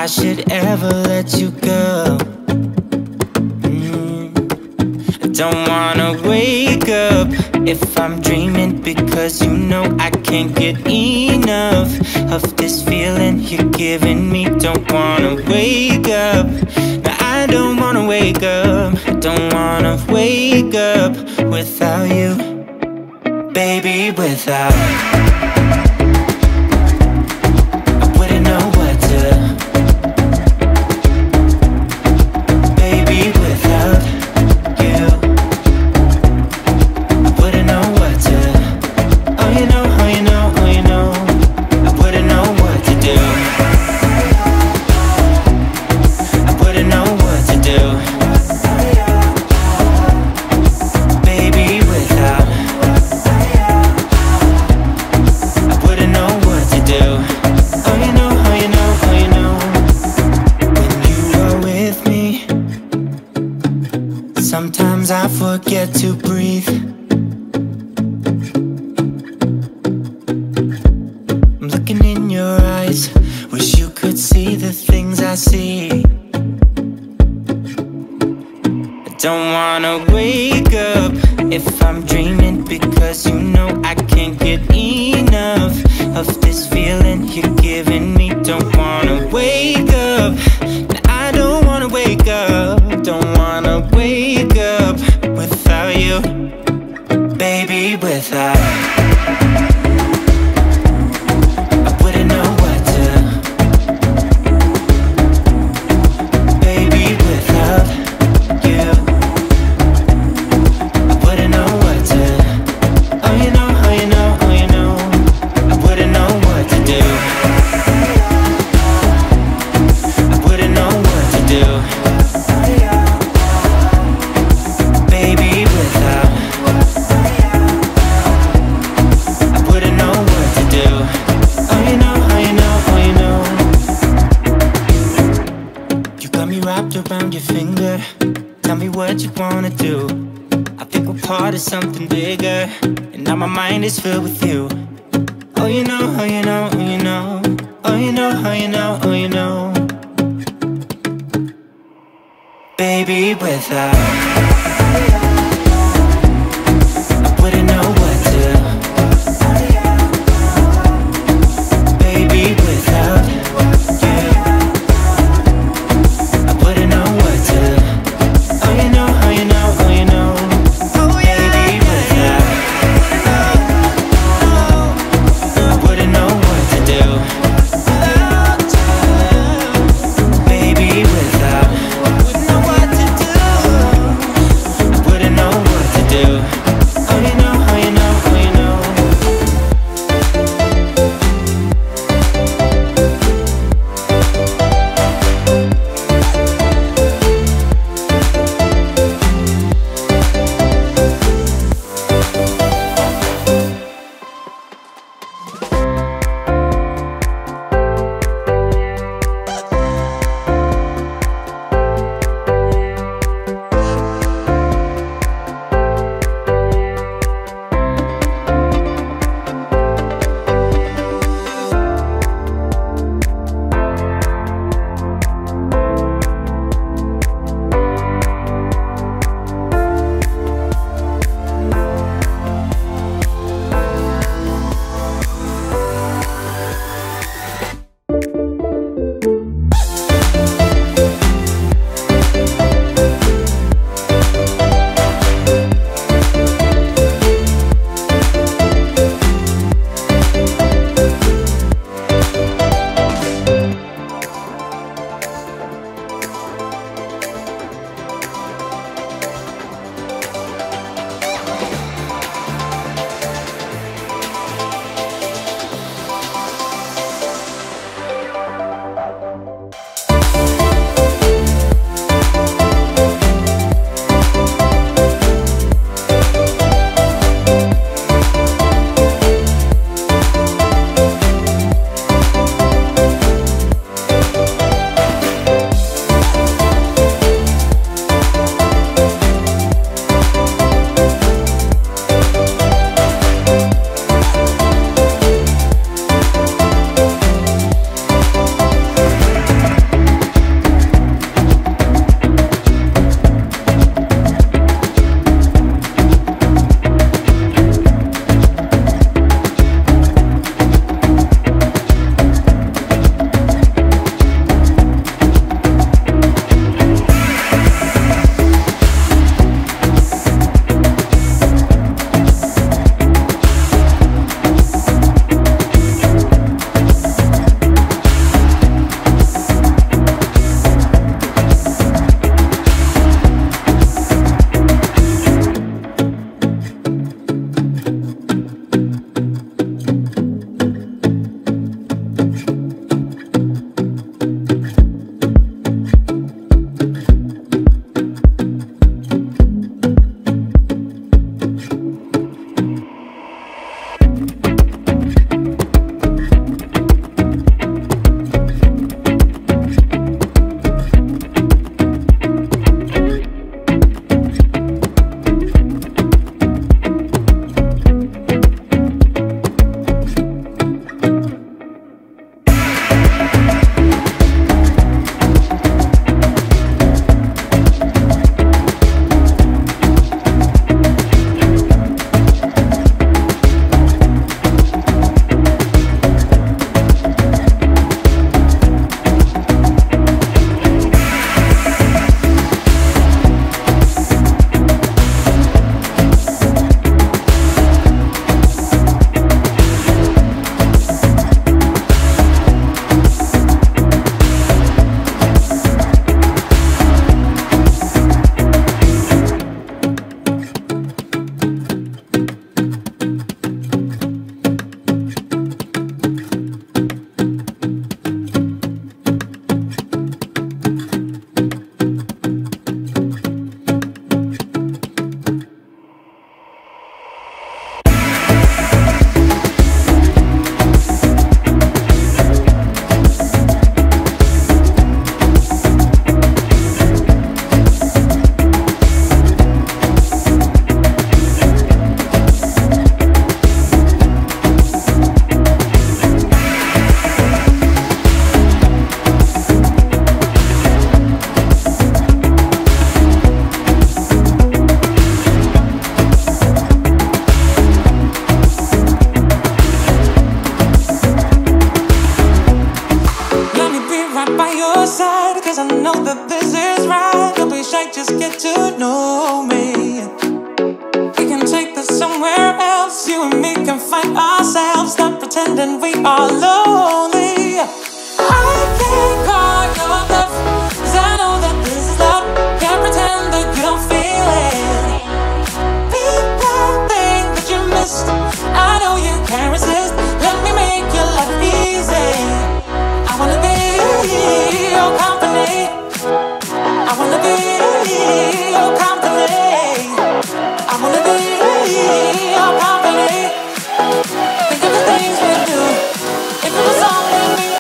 I should ever let you go. I don't wanna wake up if I'm dreaming, because you know I can't get enough of this feeling you're giving me. Don't wanna wake up, no, I don't wanna wake up. I don't wanna wake up without you, baby, without I wouldn't know what to, baby, without you. I wouldn't know what to, oh you know, oh you know, oh you know, I wouldn't know what to do. I wouldn't know what to do, baby, without I wouldn't know what to do. Oh you know, oh you know, oh you know, when you are with me, sometimes I forget to breathe. I'm looking in your eyes, wish you could see the things I see. I don't wanna wake up if I'm dreaming, because you know I can't get enough of this feeling you're giving me. Don't wanna wake up, no, I don't wanna wake up. Don't wanna wake up without you, baby, without I wouldn't know what to, baby, without you. I wouldn't know what to, oh you know, oh you know, oh you know, I wouldn't know what to do. I wouldn't know what to do, baby, without I wouldn't know what to do. Oh you know, oh you know, oh you know, you got me wrapped around your finger. Tell me what you wanna do. I think we're part of something bigger, and now my mind is filled with you. Oh you know, oh you know, oh you know, oh you know, oh you know, oh you know, baby, without I wouldn't know what to, baby, without you. I wouldn't know what to, oh you know, oh you know, oh you know, baby, without I wouldn't know what to do, baby, without I wouldn't know what to do. I wouldn't know what to do. Oh you know, oh you this is right. Don't be shy, just get to know me. We can take this somewhere else. You and me can find ourselves. Stop pretending we are lonely. I can't call